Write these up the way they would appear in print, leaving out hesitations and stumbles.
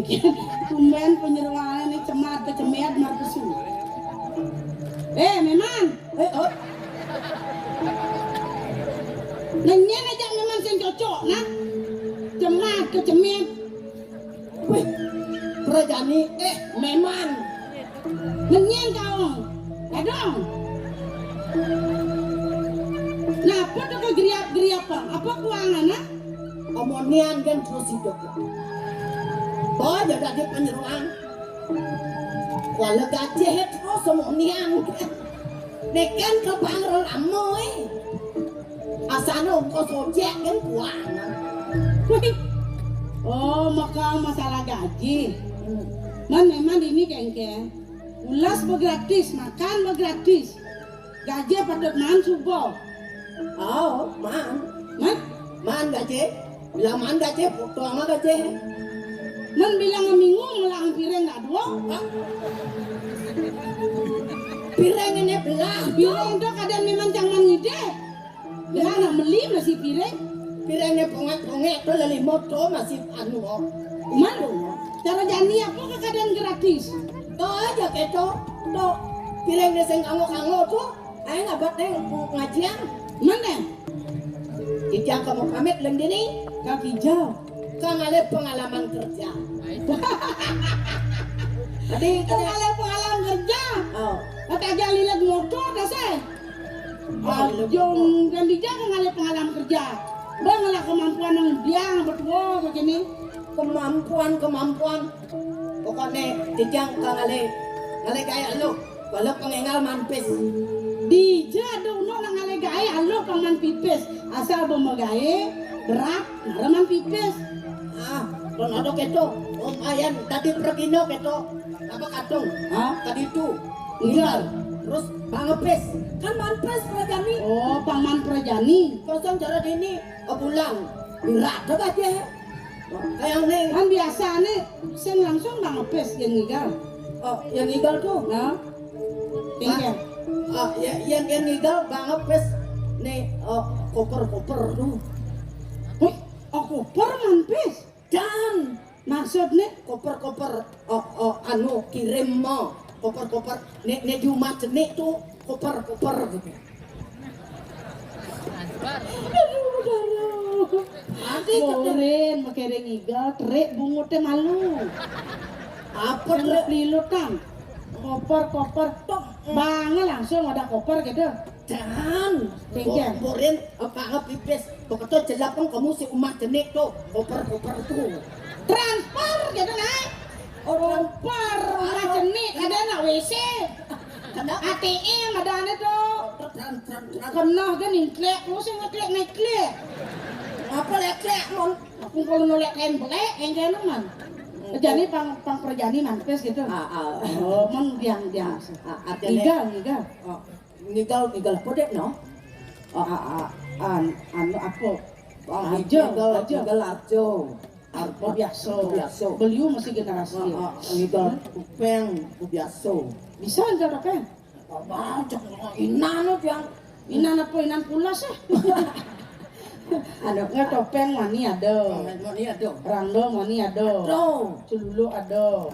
Jengkel, tumben penyeruan ini cemat kecemet marpesu. Memang. Oh. Nenyen aja memang sing cocok nah. Cemat kecemet. Wih, Prajani, memang. Nenyen kau. Adong. Nah, apa tuh kegeriap-geriap apa kuangan nah? Omonian kan terus hidup. Oh, jadi ada penyeruan. Walau gajah terus omonian. Nekan ke pangrol amoy. Asana kau sojek kan kuangan. Oh, maka masalah gaji. Memang ini kengkeng. Ulas gratis, makan gratis. Gaji patut man subuh. Oh, man gaji. Bilang man gaji, potong gaji. Man bilang minggu melang piring tak dua. Piring ini belah. Piring itu kadang memang jangan ngide. Belah nak beli masih piring. Pirengnya pongek tuh lali moto masih anu. Malu. Cara jani apa ke kadang gratis. Tuh aja keto. Tuh pirengnya sing angok tuh. Ayo ngabat ngajian. Mana? Kijang kamu pamit leng dini. Kau hijau. Kang ada pengalaman kerja. Tadi Kalau pengalaman kerja. oh, Kata aja lihat motor dah saya. Jom dan dijak ngalih pengalaman kerja. Banglah kemampuan yang biang berdua begini. kemampuan. Pokoknya kijang kang ale kayak lu. Walau pengengal mampis. Dijak dono nang ngalih gaya lo paman pipis. Asal bemagae berat ngaraman pipis. Don ada keto. Om ayan tadi perkino keto. Apa katung? Tadi itu. Enggak. Terus bangepes. Kan mampis Prajani. Oh, paman Prajani. Kosong cara ini pulang. Berat aja. Kayak nih. Kan biasa nih, sen langsung bangepes yang igal. Oh, yang igal tuh. Nah, tinggal. Yang igal bangepes. Nih, koper tuh. Wih, aku permampes. Dan Maksudnya koper anu kirim mo koper nek Jumat jenik tuh koper gitu. nanti keren makereng igal trek bungutnya malu. Apa Trek lilutan. Koper tok banget langsung ada koper gitu. dan Tinggal. borin apa pipis pokoknya jelapang kamu si umat jenik tuh koper tuh. Transfer gitu naik. Koper rumah jenik ada nak WC. ATM ada ane tuh. Kena kan ingklek, mesti ngeklek naik-klek. Apa lek mon? Aku kalau nolak kain belek, enggak man. Jadi pang perjani mampes gitu. Oh, mang diang. Artinya Igal. nigal podek no? Anu apa? Nigal arjo. Arpo biasa. Beliau masih generasi. nigal kupeng biasa. Bisa enggak apa? Inan yang Inan apa inan pulas Ada nggak topeng mani ada. Rando mani ada. Celulu ada.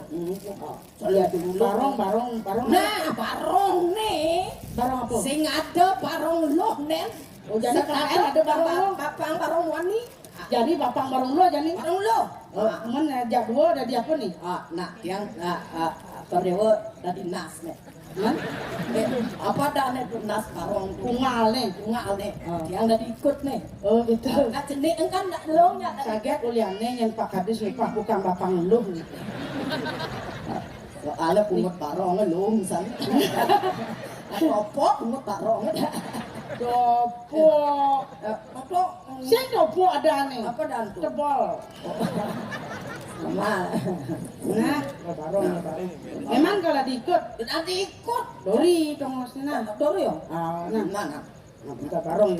Lihat dulu. Barong. Nah, barong nih. Barong apa? Sing ada barong loh nen. Oh, jadi KL ada barong lo. Papang barong wani. Jadi bapang barong lo jadi. Barong lo. Cuman ajak dua ada di apa nih? Nah, yang Korewa dari nas nih. Apa dah nih nas barong Ungal nih. Yang dari ikut nih. Oh gitu. Nah, jenis engkan tak lo nya. Kaget uliannya yang Pak Kadis lupa bukan bapang lu. Soalnya pungut barong lo misalnya. Apa pungut barong? Dopo. Saya dopo ada nih. Apa dan tuh? Tebal. Mal. Nah, barong. Memang kalau diikut, Nanti ikut. dori dong maksudnya. Dori ya? Nah, Mana? kita barong.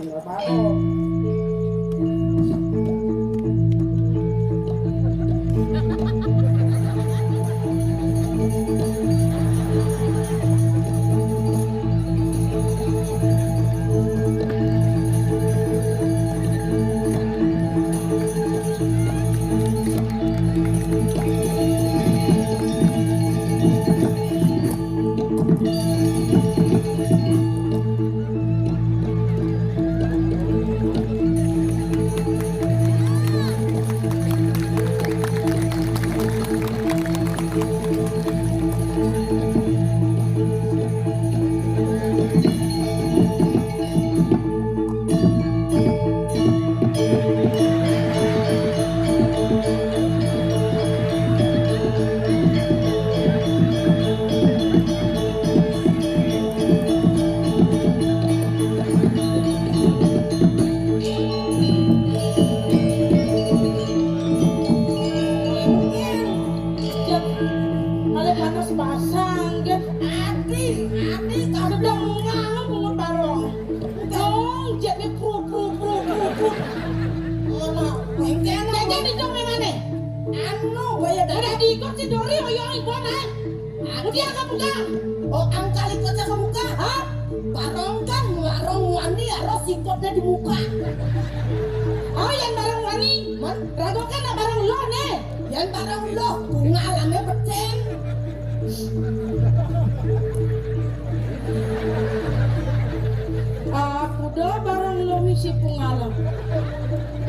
ikut si Dori oyong ikut udah ka buka. Oh, ang kalikotnya ke muka. Hah? Barong kan ngarong wani aros sikotnya di muka. Oh yang barang wani. Man, Rago kan na barang lo nih. yan barang lo ngalannya beceng. Aku dah barang lo misi pungalang.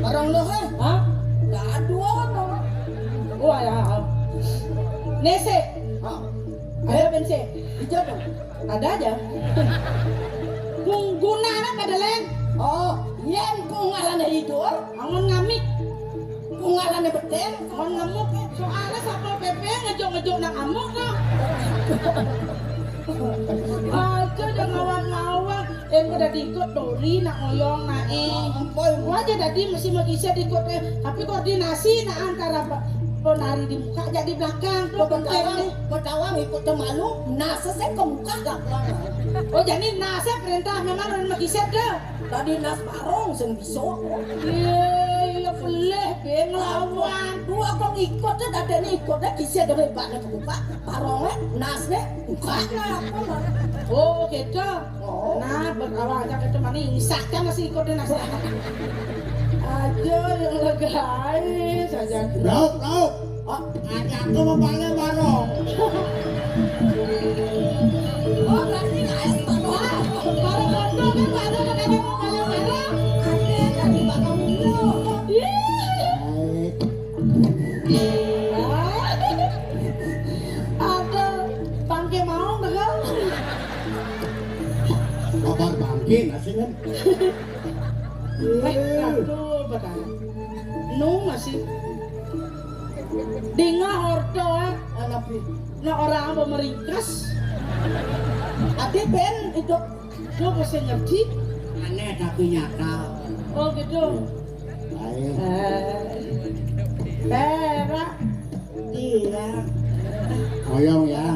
Barang lo he. Hah? Gaduh no. Wah ya. Nese, Ah, ada bensin. hijau dong. Ada aja. Pungguna na padalen. Oh, yan kung ngalannya hidur, Angon ngamik. kung ngalannya beceng. Angon ngamuk. Soalnya sapal PP ngejok-ngejok nang amuk na. Aja udah ngawang-ngawang. Udah diikut Dori nak ngoyong na Ampun. Wajah tadi mesti magisa diikut tapi koordinasi na antara penari di muka jadi belakang tuh Betawang, benteng. betawang ikut malu, nasa saya ke muka gak pelanggan. Oh jadi nasa perintah memang orang magisa dah. Tadi nas barong sing biso. Iya boleh be ngelawan. Dua kong ikutnya dadanya ikutnya kisah dari pada ke muka. Barongnya, nasnya, mukanya apa lah. Oh gitu. Oh. Nah berkawal aja ke mana insahkan masih ikutnya nasa. Aja yang legai saja. Lauk. Oh, Ajak ke bapaknya barong. oh berarti nggak es barong. Barang bodoh kan barang ada mau barang-barang. Ada dari barong lo. Ada bangke mau enggak? Kabar bangkin asingan. Aduh, betul. Nu masih dengar ordo Anak na orang mau meringkas. Ade ben itu Lo bisa ngerti? Aneh tapi nyata. Oh gitu. Baik. Perak. iya. Koyong ya.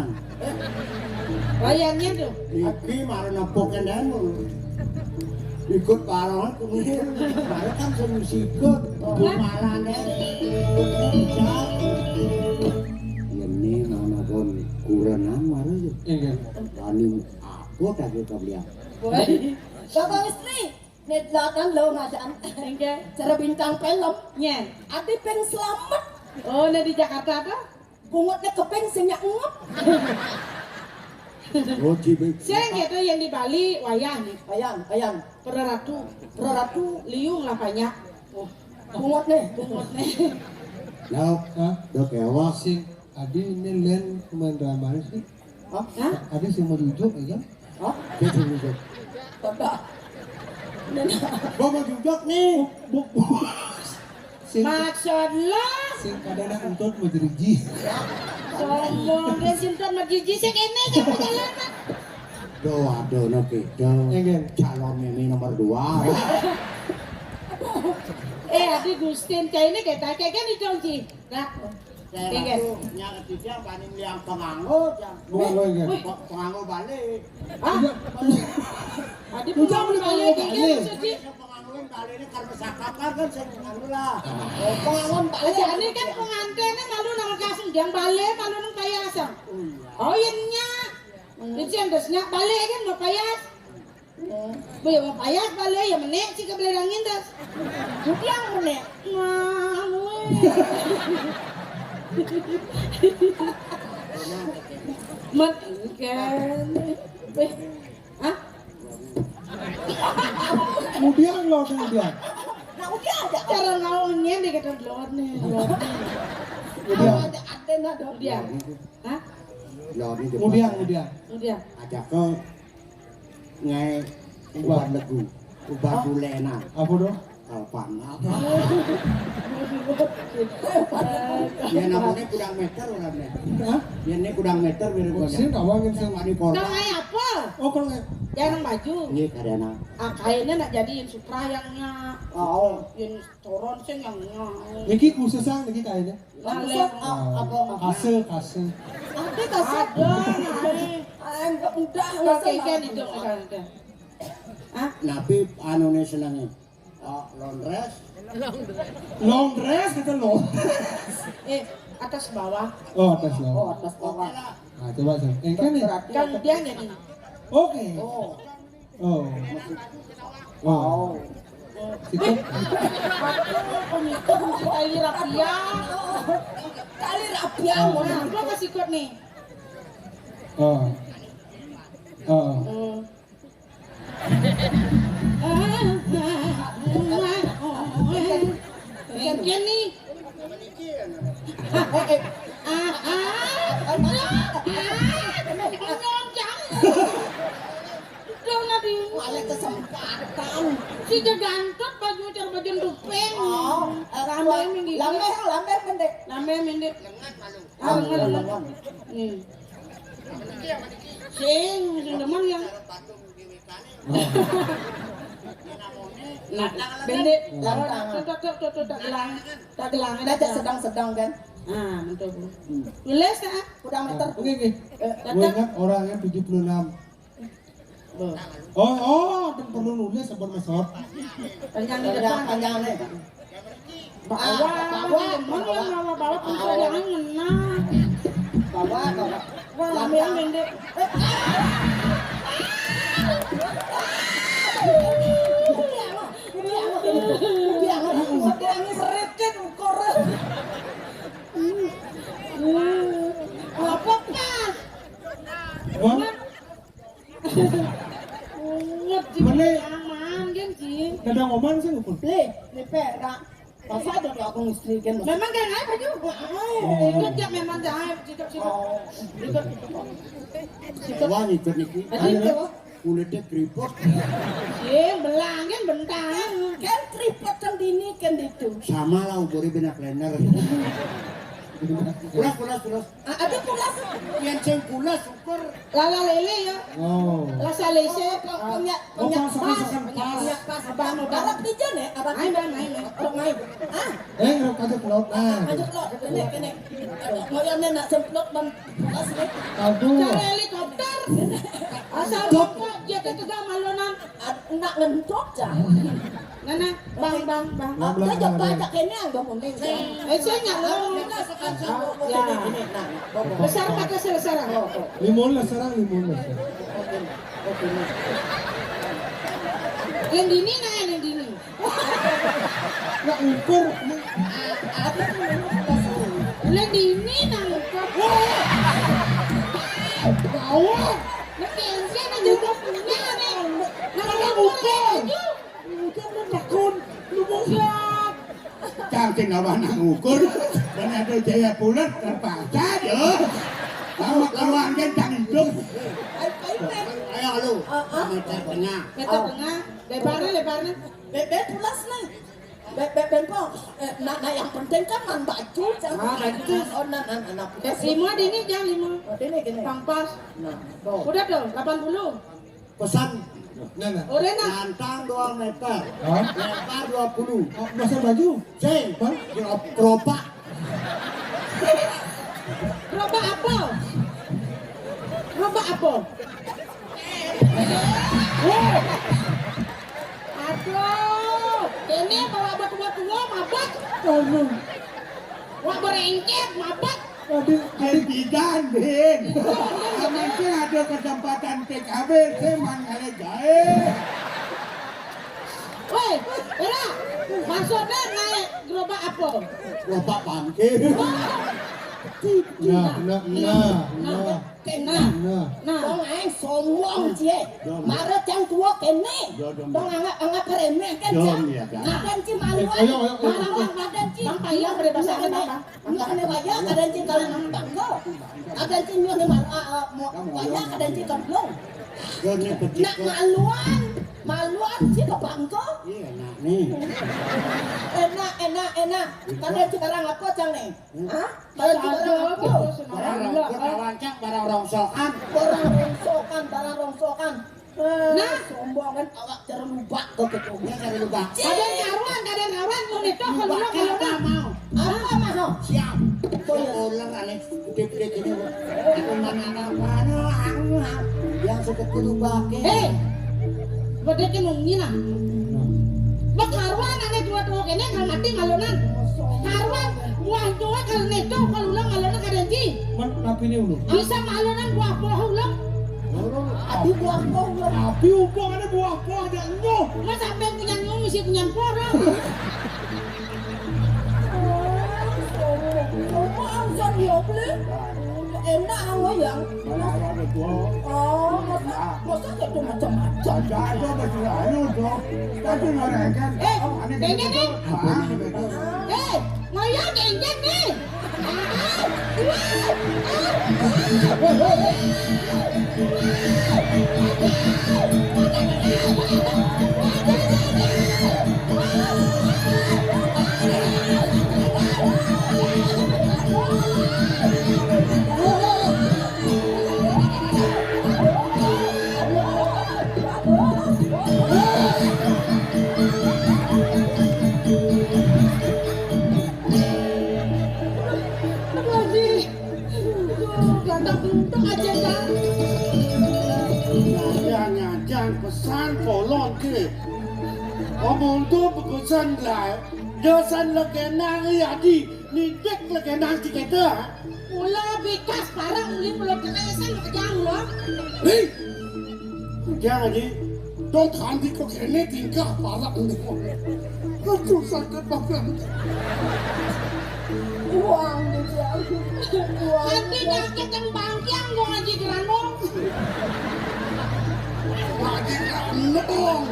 Layannya tuh. Iki marah nepok kendamu. Ikut barong kemudian. Baru kan semua sikut. Bumalane. Ini mana pun kurangan marah ya. Enggak. Wani apa tadi kau bilang? Woi. Bapak istri, net latan lo ngajan. Enggak. Cara bintang film, Nyen. ade peng selamat. Oh, nah di Jakarta tuh. Bungotnya kepeng senyak ngep. Oh cibik. Saya gitu yang di Bali wayah nih. Ayan, Peraratu. Ratu Liung lah banyak. Oh, bungot nih. bungut nih. Lauk. Hah? Dok ewa. Si Adi ini len pemain drama sih. Hah? Hah? Adi sih mau rujuk aja. Hah? Kita duduk. Tidak. Gua mau duduk nih. Sing Maksud lo? sing kadang untuk mau diriji. Sombong dia sinton magiji sih kene aja perjalanan. Aduh, no kita. Enggak. Calon ini nomor 2. Adi Gustin kayak ini kayak kan dikunci. Nah, Saya tuh nyari dia paling yang penganggut yang Bukan enggak. penganggut balik. ah, Adi punya balik kayak gitu suci. Saya penganggutin balik ini karena sakap kan saya penganggut lah. Pengangon balik. Aja ini kan pengantinnya malu nang kasih yang balik malu nang payasan. Oh iya nya. Itu yang desnya balik kan mau payas. Bu ya mau payas balik ya menek sih kebelerangin das. Yang menek. Nah, mat kan. Hah? Kemudian lo kemudian. Nah udah ada. Cara ngawangnya di kata lord nih. Kemudian. Ada nado. Dia. Hah? Lo ini Kemudian. Udah. ajak ke ngai ubah legu, ubah bulena, Apa dong? kalpan. Ya namanya kudang meter orangnya. Hah? Ya ini kudang meter biar Sing nawangin sing. wani korban. Kau kayak apa? Oh kalau Jangan baju. Ini kadana. Ah kayaknya nak jadiin sutra yang Oh, yang toron sing yang Niki khususan niki kayaknya. Laleng. Apa? Kase. Ada kasar. Ada nai. Enggak udah. Pakai kan itu ada. Ah, napi anu nih senangnya. Laundress. Long dress kita long. atas bawah. Oh, atas lah. Oh, atas bawah. Nah, coba sih. Kan nih. Kan dia nyanyi. Oke. Oh. Oh. Wow. Oh. Sikap. Pemikir musik kali rapia. Kali rapia Nah, mana? gua kasih ikut nih. Oh. Oh. Mungkin nih. Malah kesempatan. Si jagantot baju baju dupeng. Oh, Lambe minggi. lambe pendek. Lambe mendek. Lengan. Sing demen yang. Nah, bendek. Tak gelang. Ada sedang-sedang kan? Ah, betul. Nulis tak? Udah meter. Oke, oke. Gue ingat orangnya 76. Oh, dan perlu nulis sebelum mesot. Panjang di depan. Panjang nih. Bawa jangan menang. Bawa. Wah, lambe mendek. Dia serikin korek. Apa pas? Wah, Ngerti Mana? aman kan sih. kadang oman sih ngumpul. Nih perak. Pasal tuh aku ngistrikan. Memang kan apa juga? Ikut jak memang jahit sikap. Wah, ikut niki. Aduh, Kulitnya keriput. sih belang kan bentang. Kan tripod kan dini kan itu. Sama lah uburi benak blender. Kulas. Ada pulas. Yang ceng kulas ukur. Lala lele ya. Oh. Lasa lese. Punya Oh, pas. Punya pas abang Barat pijan ya, abang. Main bang main. Orang main. Ah, Rok aja ke laut. Nah. ajak lo, kene. Mau yang nak semplok dan pulas nih. Aduh. Cara helikopter. Asal pokok jatuh tegak malunan. Nak ngentok jah. Nana, bang. Kita coba ajak kene ang dong mending. Saya nyalon. Ya. Besar pakai sebesar. Limon lah serang limon lah. Yang dini nah yang dini. Nggak ukur. Yang dini nah ukur. Bawah. Ngetensi nah juga punya nih. Nah ukur. Ukur takun. Lu mau siap. Cantik awak nak ukur. Dan ada jaya bulat terpaksa ya. Bawa keluar kan tak hidup. Ayo lu. Meter tengah. Meter tengah. Lebarnya. Bebe pulas nih. Bebe kok. Nah yang penting kan man baju jangan. baju. Oh nah. Lima dini jangan lima. Ini gini. Pangpas. Nah, tuh. Udah dong 80. Pesan Nah. Orena. nantang 2 meter. Hah? Lebar 20. Oh, masa baju? Ceng, keropak. Roba apa? Wow. Aduh. Ini bawa batu-batu mabak. Aduh. Wah berengket mabak. Tadi Ketigan, Ben. Mungkin ada kesempatan PKB, saya mangkale gae. Woi, Era. Maksudnya naik gerobak apa? Keropak bangkit. Nah. Dong aing sombong cie. Mare cang tua kene. Dong anggap remeh kan cang. Kaden ci malu. Kaden ci. Bang payah pada bahasa apa? Kaden wajah kaden ci kalau nang bangko. Kaden ci nyu ne wajah kaden ci kamplong. Gone kecil. Nak maluan ci ke bangko. Iya, nak nih. Enak. Kaden ci barang apa cang nih? Hah? Kaden ci barang apa? Barang wancak, barang rongsokan. Barang rongsokan. Nah. Sombong kan awak cara lubak kok gitu. Dia cari lubang. Kadang karuan mau netok kalau Lubang mau. Apa mau? Siap. Ular aneh gede-gede gini. Aku mana yang suka lubang. Gede ke nungina. Bak karuan aneh dua kene kalau mati malunan. Karuan Buah tua kalau neto kalau ulang alona kadanji. Man napi ni ulo. Bisa malonan buah ulang. Api buah kong lo. Api upang ada buah ada nyo. Mas sampai punya nyong mesti punya porong. Semua angsan dia beli. Enak awak yang. Ada tua. Oh, masa gitu macam-macam. Ada berjalan tu. Tapi mereka. Pengen nih. Ngoyak enjen nih. Jangan pesan kolon ke. Omong tu pesan lah. Dosan legenda yadi ni dek legenda kita. Mula bikas parang uli belum keresan kejang lo. Hei, jangan ni. Dong tadi kau kena tingkah parah ni. Aku sakit banget. Uang dia. Uang. Nanti nyakit yang bangkiang mau ngaji geranong. Lagi kanong.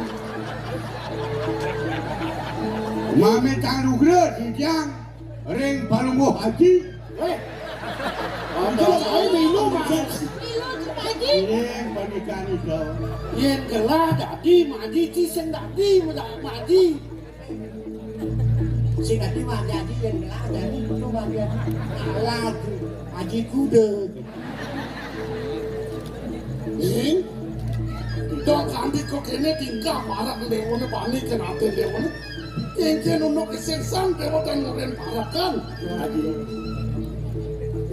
Mami taruh gerak siang. Ring palunggu haji. Ada saya minum aja. Milo haji. Ring pernikahan itu. Yang gelah dadi maji cisen dadi maji. Si tadi mah jadi yang gelar jadi itu mah dia alat haji kuda. Ring. Dong kami kok kena tingkah parah dewa ni balik ke nanti dewa ni. Kengken untuk keseksan dewa dan ngoren parah kan.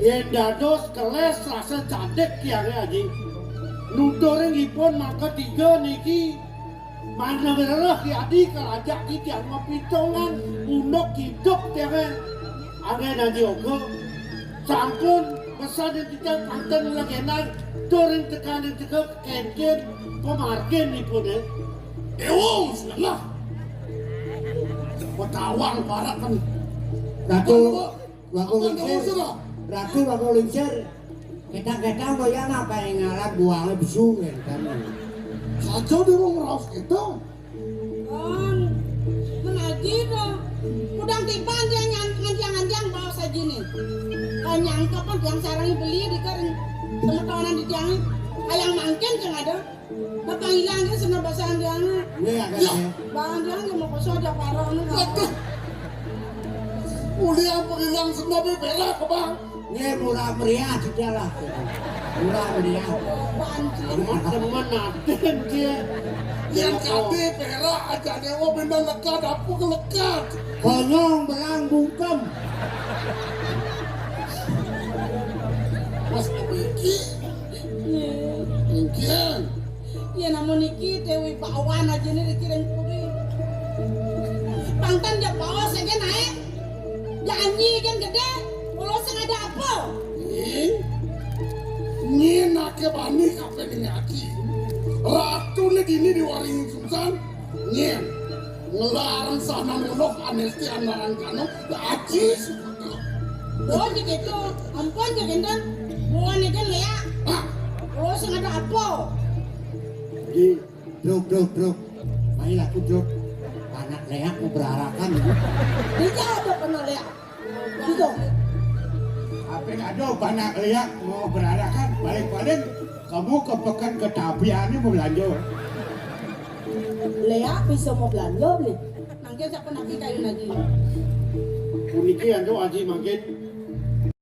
Yang dados keles rasa cadek kiare aji. Nudoreng ipon maka tiga niki. Mana bererah ki adi kalajak ki tiang mapitongan unok hidup tiare. Ane nanti ogo. Sangkun pesan yang tidak pantan lagenan. Doreng tekan yang tegak kengken. Pemargen ni pun Ewong selah. Petawang para kan. Ratu waktu lincir kita goyang apa yang ngalah buangnya besuk kan. Kacau dia mau ngeras itu. Menaji dong. Udang tipan dia nganjang bawa saji nih. Kalau nyangkep kan yang sarang beli di kan teman-teman di tiang ayang mangken kan ada. Bapak hilang dia senang basahan dia. Ini agak Bang dia nggak mau kosong aja parah nih. Uli apa hilang senabe berak bang. ini murah meriah sudah lah. Murah meriah. Teman-teman naden dia. Yang kate berak aja dewa benar lekat apa kelekat. Konyong belang bungkem. Mas Iki. Ingkian. Ya namun Niki Dewi Pawan aja nih dikirim kuri. Pantan dia bawa saja naik. Janji kan gede. Kalau sengaja apa? Ini nak ke bani kafe ni aki. Ratu ni gini di waring susan. Ni ngelarang sana mulok anesti anaran kano. Aki. Oh gitu. Ampun je gendang. Bukan aja lah ya. Kalau sengaja apa? Druk. Baiklah aku druk. Anak leak mau berarakan. Dia ada pernah leak. Gitu. Apa ada banyak lihat mau berarakan balik-balik kamu ke pekan ketapian ini mau belanja. Leak bisa mau belanja beli. Mungkin siapa nak kayu lagi. Uniki ando aji makin